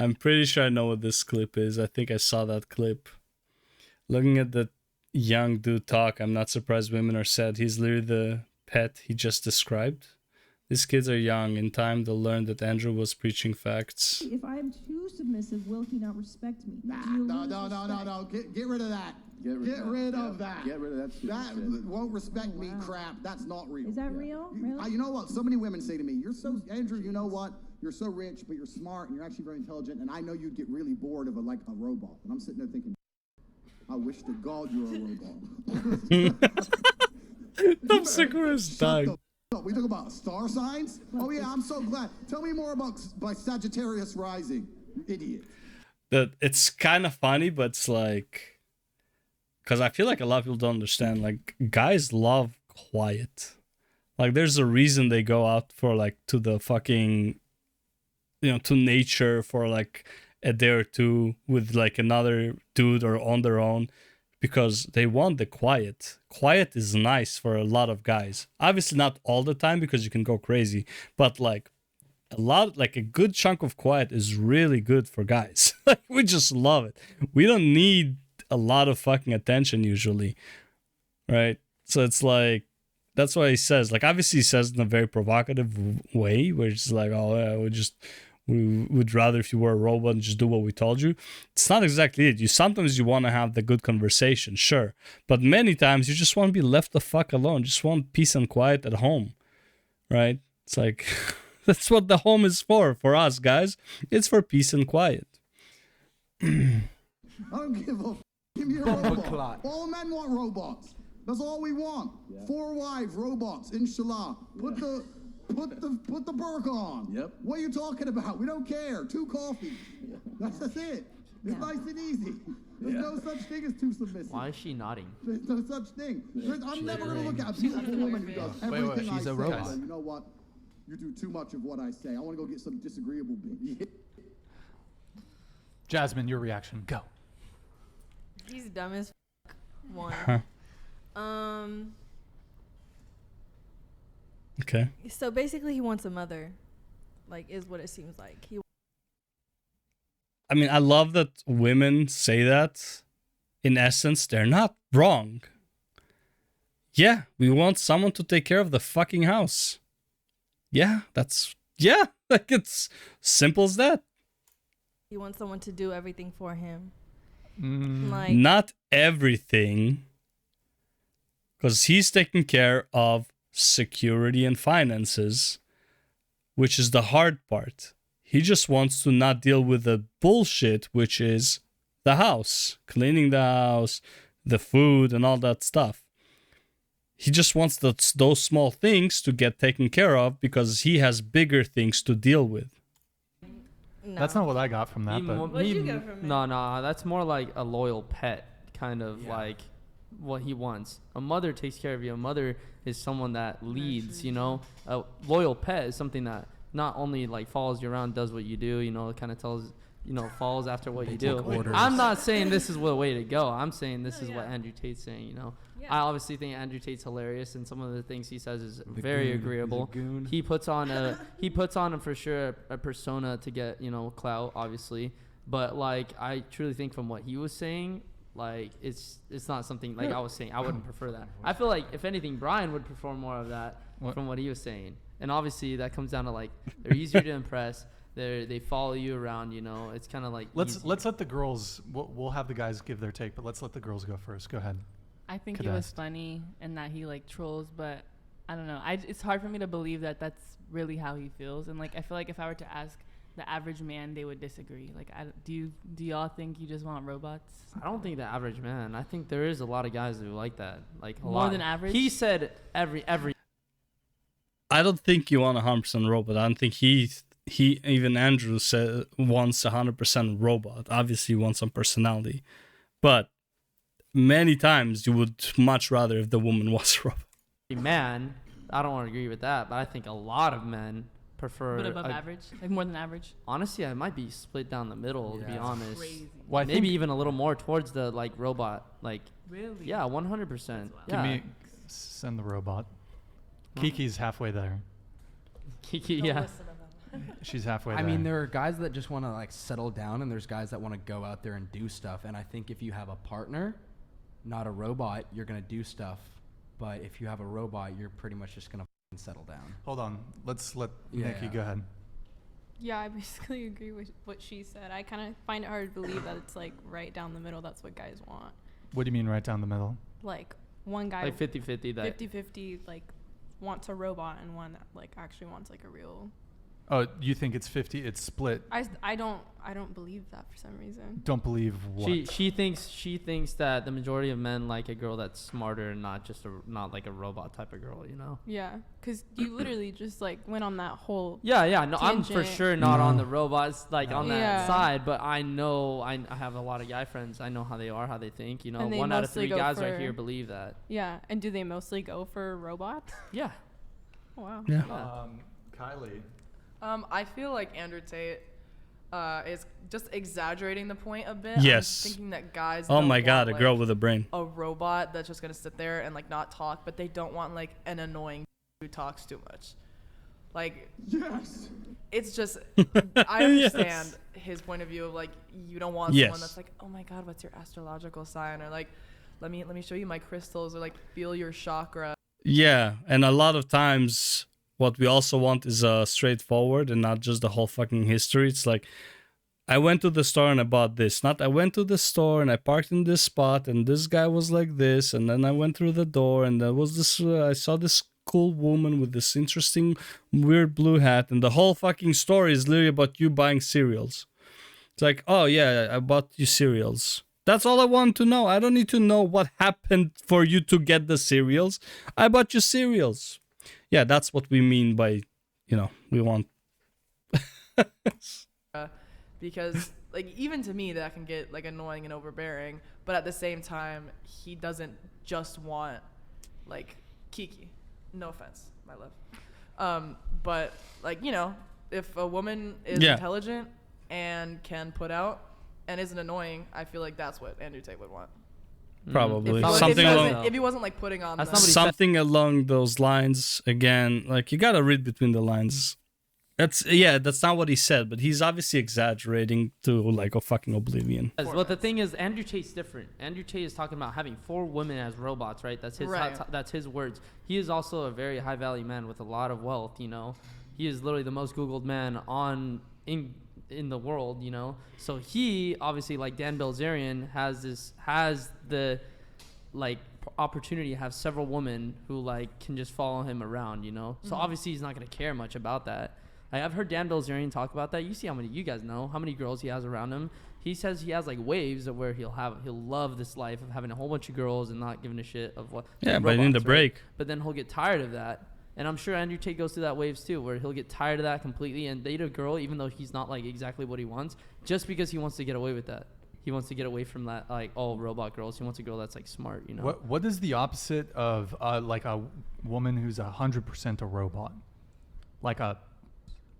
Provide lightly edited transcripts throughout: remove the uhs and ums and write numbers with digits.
I'm pretty sure I know what this clip is. I think I saw that clip. Looking at the young dude talk, I'm not surprised women are sad. He's literally the pet he just described. These kids are young. In time, they'll learn that Andrew was preaching facts. If I am too submissive, will he not respect me? No. Get rid of that. Get rid of that. Get rid of that. That won't respect me crap. That's not real. Is that real? Really? You know what? So many women say to me, "You're so Andrew. You know what? You're so rich, but you're smart, and you're actually very intelligent. And I know you'd get really bored of a robot." And I'm sitting there thinking, "I wish to God you were a robot." I'm sick of his dying. We talk about star signs. Oh yeah, I'm so glad. Tell me more about by Sagittarius rising, you idiot. That it's kind of funny, but it's like, because I feel like a lot of people don't understand. Like, guys love quiet. Like, there's a reason they go out for like to the fucking, to nature for like a day or two with like another dude or on their own, because they want the quiet. Quiet is nice for a lot of guys. Obviously not all the time because you can go crazy, but like a good chunk of quiet is really good for guys. Like, we just love it. We don't need a lot of fucking attention usually, right? So it's like, that's why he says, like, obviously he says it in a very provocative way, where it's like, oh yeah, we would rather if you were a robot and just do what we told you. It's not exactly it. Sometimes you want to have the good conversation, sure, but many times you just want to be left the fuck alone. Just want peace and quiet at home, right? It's like that's what the home is for us guys. It's for peace and quiet. I don't give a. Give me a robot. All men want robots. That's all we want. Yeah. 4 wives, robots, inshallah. Put the burqa on. Yep. What are you talking about? We don't care. 2 coffees. Yeah. That's it. It's nice and easy. There's no such thing as too submissive. Why is she nodding? There's no such thing. I'm never going to look at a beautiful woman who does everything I say. Robot. You know what? You do too much of what I say. I want to go get some disagreeable bitch. Jasmine, your reaction. Go. He's dumb as fuck. One. Okay. So basically he wants a mother. Like, is what it seems like. I mean, I love that women say that. In essence, they're not wrong. Yeah, we want someone to take care of the fucking house. Yeah, like, it's simple as that. He wants someone to do everything for him. Like, not everything, because he's taking care of security and finances, which is the hard part. He just wants to not deal with the bullshit, which is the house, cleaning the house, the food, and all that stuff. He just wants those small things to get taken care of because he has bigger things to deal with. No. That's not what I got from that. What did you get from it? No, that's more like a loyal pet, kind of like what he wants. A mother takes care of you. A mother is someone that leads, A loyal pet is something that not only like follows you around, does what you do, it kind of tells, follows after what you do. Orders. I'm not saying this is the way to go. I'm saying this is what Andrew Tate's saying, Yeah. I obviously think Andrew Tate's hilarious, and some of the things he says is very agreeable. He puts on for sure a persona to get clout, obviously, but like I truly think from what he was saying, like it's not something like I was saying. I wouldn't prefer that. I feel like if anything, Brian would prefer more of that from what he was saying, and obviously that comes down to like they're easier to impress. They follow you around, It's kind of like let's let the girls. We'll have the guys give their take, but let's let the girls go first. Go ahead. I think it was funny and that he like trolls, but I don't know. It's hard for me to believe that that's really how he feels. And like I feel like if I were to ask the average man, they would disagree. Like, do y'all think you just want robots? I don't think the average man. I think there is a lot of guys who like that. Like more than average. He said every. I don't think you want a 100% robot. I don't think he even Andrew said wants 100% robot. Obviously, he wants some personality, but many times you would much rather if the woman was a robot. Man, I don't want to agree with that, but I think a lot of men prefer. But above average, like more than average. Honestly, I might be split down the middle. To be honest, crazy. Well, maybe even a little more towards the like robot. Like really? Yeah, 100%. Yeah. Send the robot. Kiki's halfway there. Kiki, yeah. She's halfway I there. mean, there are guys that just want to like settle down, and there's guys that want to go out there and do stuff. And I think if you have a partner, not a robot, you're gonna do stuff. But if you have a robot, you're pretty much just gonna settle down. Hold on. Let's let Nikki go ahead. Yeah, I basically agree with what she said. I kind of find it hard to believe that it's like right down the middle. That's what guys want. What do you mean right down the middle? Like one guy Like 50-50. That 50-50 like wants a robot and one that like actually wants like a real. Oh, you think it's 50? It's split. I don't believe that for some reason. Don't believe what? she thinks that the majority of men like a girl that's smarter and not like a robot type of girl, you know? Yeah, because you literally just like went on that whole. Yeah. No, I'm for tangent. sure not on No. the robots like on that Yeah. side, but I know I have a lot of guy friends. I know how they are, how they think. You know, And they 1 out of mostly 3 go guys right for- here believe that. Yeah, and do they mostly go for robots? Yeah. Oh, wow. Yeah. Kylie. I feel like Andrew Tate is just exaggerating the point a bit. Yes. I'm thinking that guys. Oh don't my God, want, a girl like, with a brain. a robot that's just gonna sit there and like not talk, but they don't want like an annoying who talks too much. Like, Yes. it's just I understand Yes. his point of view of like you don't want Yes. someone that's like, oh my God, what's your astrological sign, or like let me show you my crystals, or like feel your chakra. Yeah, and a lot of times what we also want is straightforward and not just the whole fucking history. It's like, I went to the store and I bought this. Not I went to the store and I parked in this spot and this guy was like this, and then I went through the door and there was this. I saw this cool woman with this interesting weird blue hat, and the whole fucking story is literally about you buying cereals. It's like, oh yeah, I bought you cereals. That's all I want to know. I don't need to know what happened for you to get the cereals. I bought you cereals. Yeah, that's what we mean by, we want. Because like even to me that can get like annoying and overbearing, but at the same time he doesn't just want like Kiki. No offense, my love. But like, if a woman is intelligent and can put out and isn't annoying, I feel like that's what Andrew Tate would want. Probably. If he wasn't like putting on the, Something along those lines. Again, like you gotta read between the lines. That's not what he said, but he's obviously exaggerating to like a fucking oblivion. But the thing is, Andrew Tate's different. Andrew Tate is talking about having 4 women as robots, right? That's his that's his words. He is also a very high value man with a lot of wealth, He is literally the most Googled man in the world, So he obviously, like Dan Bilzerian, has the like opportunity to have several women who like can just follow him around, So obviously he's not gonna care much about that. I've heard Dan Bilzerian talk about that. You see you guys know how many girls he has around him. He says he has like waves of where he'll love this life of having a whole bunch of girls and not giving a shit of what. Yeah, but in the break. But then he'll get tired of that. And I'm sure Andrew Tate goes through that waves too, where he'll get tired of that completely and date a girl even though he's not like exactly what he wants, just because he wants to get away with that. He wants to get away from that, like all robot girls. He wants a girl that's like smart, What is the opposite of like a woman who's 100% a robot? Like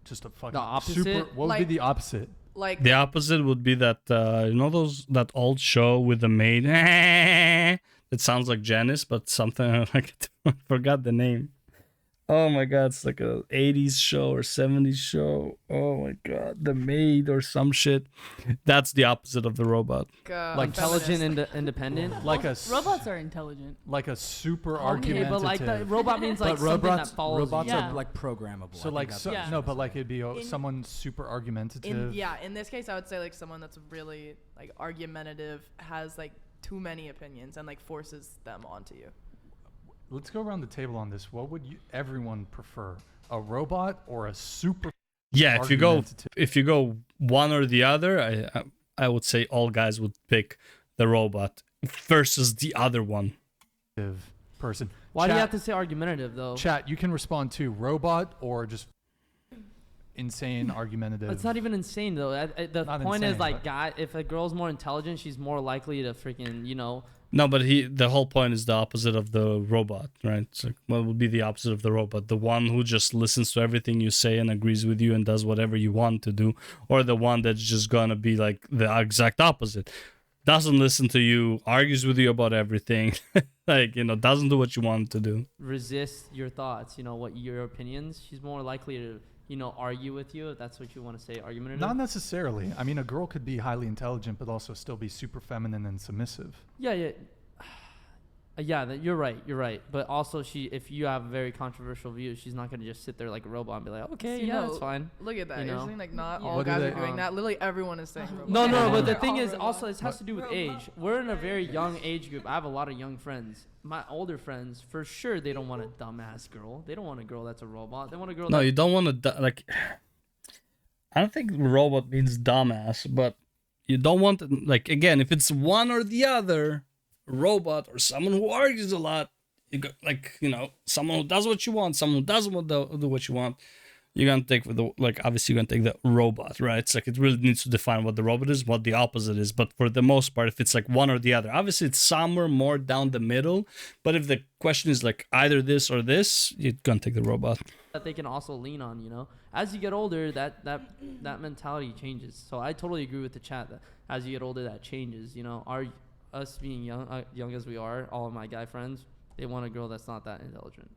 just a fucking the opposite? super. What would be the opposit? like The opposite would be that that old show with the maid. It sounds like Janice, but something like I forgot the name. Oh my God, it's like a 80s show or 70s show. Oh my God, The Maid or some shit. That's the opposite of the robot. Like intelligent and independent. Like robots are intelligent. Like a super Okay, argumentative. but like the robot means like something that follows robots you. are like programmable. So like no, but like it'd be someone super argumentative. in this case I would say like someone that's really like argumentative, has like too many opinions and like forces them onto you. Let's go around the table on this. What would everyone prefer? A robot or a super? Yeah, if you go one or the other, I would say all guys would pick the robot versus the other one. Person. Why do you have to say argumentative though? Chat, you can respond to robot or just insane argumentative. It's not even insane though. The Not point insane, is like, if a girl's more intelligent, she's more likely to freaking, No, but the whole point is the opposite of the robot, right? It's like, what would be the opposite of the robot? The one who just listens to everything you say and agrees with you and does whatever you want to do, or the one that's just gonna be like the exact opposite, doesn't listen to you, argues with you about everything, like doesn't do what you want to do. resist your thoughts, what your opinions. She's more likely to, you know, argue with you, if that's what you want to say, argumentative. Not necessarily. I mean, a girl could be highly intelligent, but also still be super feminine and submissive. Yeah. You're right. But also, if you have very controversial views, she's not gonna just sit there like a robot and be like, okay, So, yeah, it's fine. Look at that. You You're know? saying like not Yeah. all What do guys they- are doing that. Literally everyone is saying robot. No, but the They're thing all is, robots. also, it has to do with age. We're in a very young age group. I have a lot of young friends. My older friends, for sure, they don't want a dumbass girl. They don't want a girl that's a robot. They want a girl. No, that, you don't want to like. I don't think robot means dumbass, but you don't want like again if it's one or the other, robot or someone who argues a lot. You got like someone who does what you want, someone who doesn't want to do what you want. You're gonna take obviously you're gonna take the robot, right? It's like it really needs to define what the robot is, what the opposite is. But for the most part, if it's like one or the other, obviously it's somewhere more down the middle. But if the question is like either this or this, you're gonna take the robot. that they can also lean on. You know, as you get older, that mentality changes. So I totally agree with the chat that as you get older, that changes. You know, us being young as we are, all of my guy friends, they want a girl that's not that intelligent.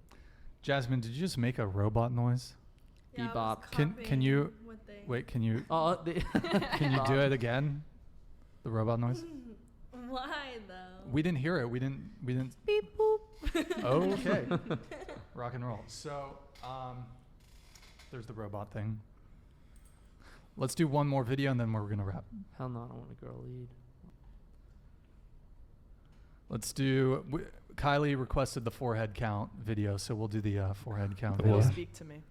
Jasmine, did you just make a robot noise? Bebop. Can you wait? Can you can you do it again? The robot noise. Why though? We didn't hear it. We didn't. Beep boop. Okay. Rock and roll. So there's the robot thing. Let's do one more video and then we're gonna wrap. Hell no, I don't want a girl lead. Let's do. Kylie requested the forehead count video, so we'll do the forehead count. It'll video. speak to me.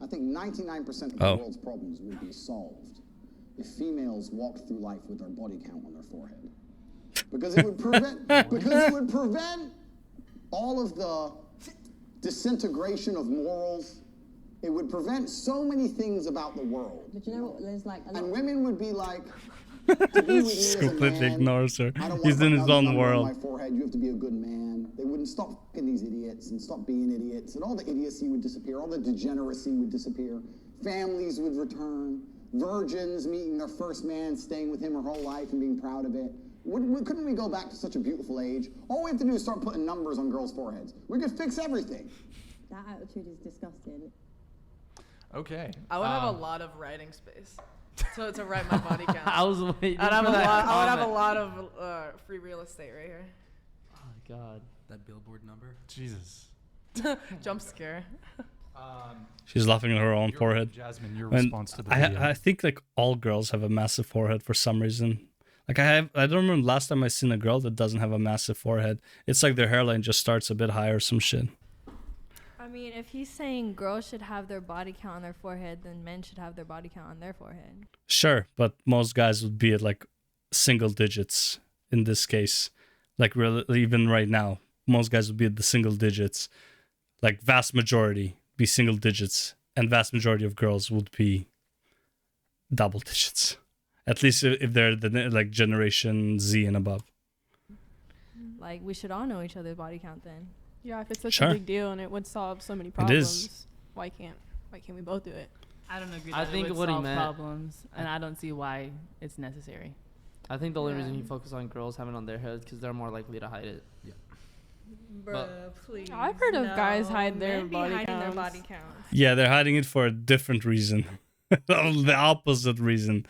I think 99% of the world's problems would be solved if females walked through life with their body count on their forehead. Because it would prevent all of the disintegration of morals. It would prevent so many things about the world. But you know what? There's like a lot. And women would be like, to be with me as a Completely man, ignores her. I don't want He's in his another own number on world. my forehead. You have to be a good man. They wouldn't stop fucking these idiots and stop being idiots, and all the idiocy would disappear. All the degeneracy would disappear. Families would return. Virgins meeting their first man, staying with him her whole life and being proud of it. Couldn't we go back to such a beautiful age? All we have to do is start putting numbers on girls' foreheads. We could fix everything. That attitude is disgusting. Okay. I would have a lot of writing space to write my body count. I was waiting. I'd have for a that lot. I would have a comment. lot of free real estate right here. Oh my god. That billboard number. Jesus. Jump scare. She's laughing at her own forehead. Jasmine, your And response to the video. I think like all girls have a massive forehead for some reason. Like I don't remember last time I seen a girl that doesn't have a massive forehead. It's like their hairline just starts a bit higher or some shit. I mean, if he's saying girls should have their body count on their forehead, then men should have their body count on their forehead. Sure, but most guys would be at like single digits in this case. Like really, even right now, most guys would be at the single digits. Like vast majority be single digits, and vast majority of girls would be double digits. At least if they're the like Generation Z and above. Like, we should all know each other's body count then. Yeah, if it's such Sure. a big deal and it would solve so many It problems, is. why can't we both do it? I don't agree. I That think it would what he solve meant- problems, and I don't see why it's necessary. I think the only reason he Yeah. focused on girls having it on their heads because they're more likely to hide it. Bruh, please. I've heard of guys hide their Men be body hiding their counts. body counts. Yeah, they're hiding it for a different reason. The opposite reason.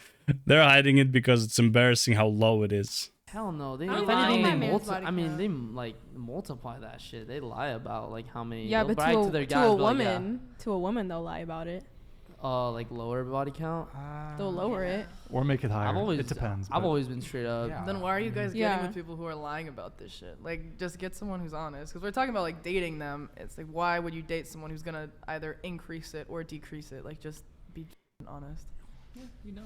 They're hiding it because it's embarrassing how low it is. Hell no, they. I don't If know anything, my they man's body I mean, count. they like multiply that shit. They lie about like how many. Yeah, they'll but brag to their guys, to a be like, yeah, woman, they'll lie about it. like lower body count. They'll lower it. Or make it higher. I've always. it depends. I've but- always been straight up. Yeah. Then why are you guys Yeah. getting with people who are lying about this shit? Like, just get someone who's honest. Because we're talking about like dating them. It's like, why would you date someone who's gonna either increase it or decrease it? Like, just be honest. Yeah, you know.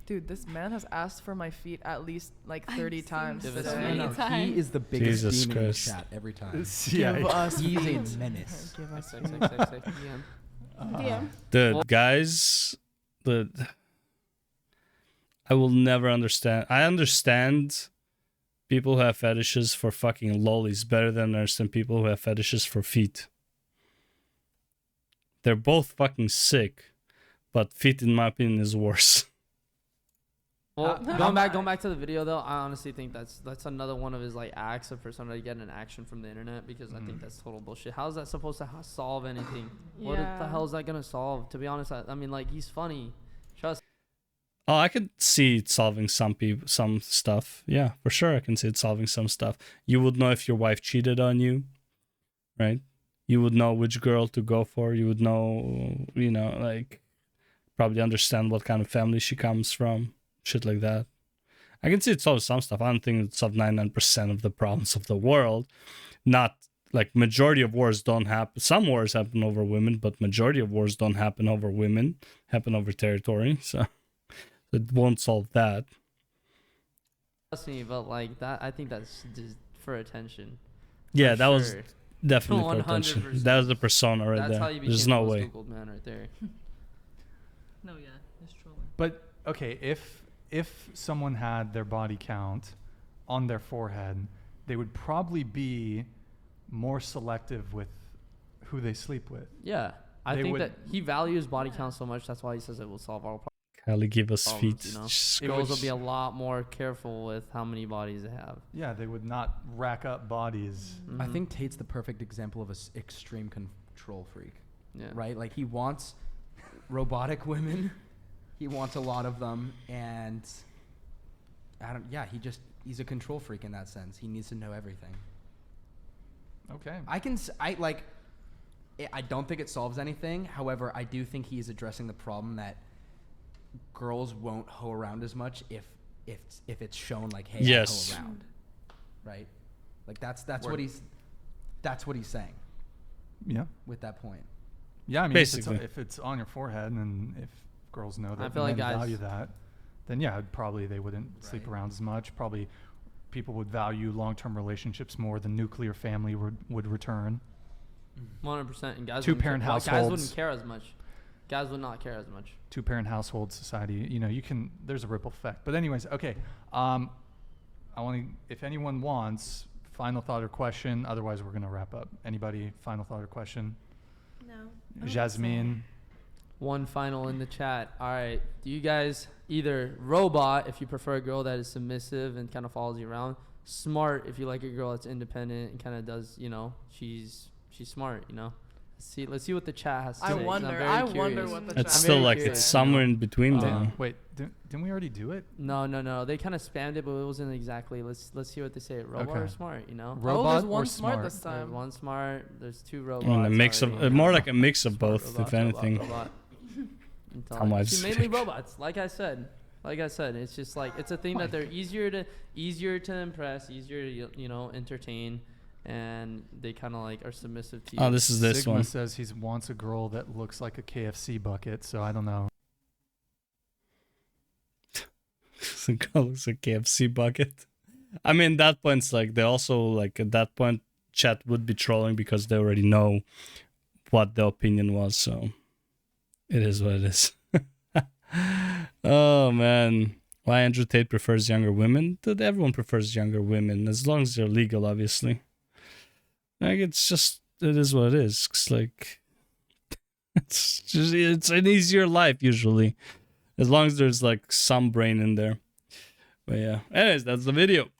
Dude, this man has asked for my feet at least like 30 times Give us today. many No, times. he is the biggest Jesus demon Christ. in chat every time. Yeah. Give us He's feet. a menace. Give us Sex, sex, sex, sex, yeah. Yeah. The guys, I will never understand. I understand people who have fetishes for fucking lollies better than I understand people who have fetishes for feet. They're both fucking sick, but feet, in my opinion, is worse. Well, going back to the video though, I honestly think that's another one of his like acts of persona to get an action from the internet, because I think that's total bullshit. How is that supposed to solve anything? What the hell is that gonna solve? To be honest, I mean, like, he's funny. Trust. Oh, I could see it solving some stuff. Yeah, for sure, I can see it solving some stuff. You would know if your wife cheated on you, right? You would know which girl to go for. You would know, you know, like, probably understand what kind of family she comes from. Shit like that. I can see it solves some stuff. I don't think it solves 99% of the problems of the world. Not like majority of wars don't happen. Some wars happen over women, but majority of wars don't happen over women. Happen over territory. So it won't solve that. Trust me, but like that, I think that's just for attention. Yeah, for that sure. was definitely for attention. That was the persona right that's there. How you There's no way. Googled man right there. No, yeah, it's trolling. But okay, if someone had their body count on their forehead, they would probably be more selective with who they sleep with. Yeah, I think that he values body count so much. That's why he says it will solve all Kylie give us problems. feet. You know? Girls will be a lot more careful with how many bodies they have. Yeah, they would not rack up bodies. I think Tate's the perfect example of an extreme control freak. Yeah. Right? Like, he wants robotic women. He wants a lot of them, and he's a control freak in that sense. He needs to know everything. Okay. I don't think it solves anything. However, I do think he is addressing the problem that girls won't hoe around as much if it's shown like, hey, yes. I hoe around. Right? Like, that's what he's saying. Yeah. With that point. Yeah, I mean, basically, if it's on your forehead, and if girls know that, I feel like men guys value that, then yeah, probably they wouldn't sleep around as much. Probably people would value long-term relationships more. The nuclear family would return. 100%. And guys, Two-parent households. Guys wouldn't care as much. Guys would not care as much. Two-parent household society. You know, there's a ripple effect. But anyways, okay. If anyone wants final thought or question, otherwise we're gonna wrap up. Anybody final thought or question? No. Jasmine. One final in the chat. All right. Do you guys either robot if you prefer a girl that is submissive and kind of follows you around, smart if you like a girl that's independent and kind of does, you know, she's smart, you know? Let's see what the chat has to say. I wonder what the chat. It's still like it's somewhere in between there. Wait, didn't we already do it? No. They kind of spammed it, but it wasn't exactly. Let's see what they say. Robot or smart, you know? Robot there's one or smart this time. There's one smart. There's two robots. And a mix of more like a mix of both, Robot, if anything. robot. How Mainly robots. Like I said, it's just like it's a thing that they're easier to impress, easier to you know entertain, and they kind of like are submissive to you. Oh, this is this Sigma one. says he wants a girl that looks like a KFC bucket, so I don't know. The girl looks like a KFC bucket. I mean, that point's like they also like at that point chat would be trolling because they already know what the opinion was, so it is what it is. Oh man, why Andrew Tate prefers younger women? Dude, everyone prefers younger women as long as they're legal, obviously. Like it is what it is. It's like it's an easier life usually, as long as there's like some brain in there. But yeah, anyways, that's the video.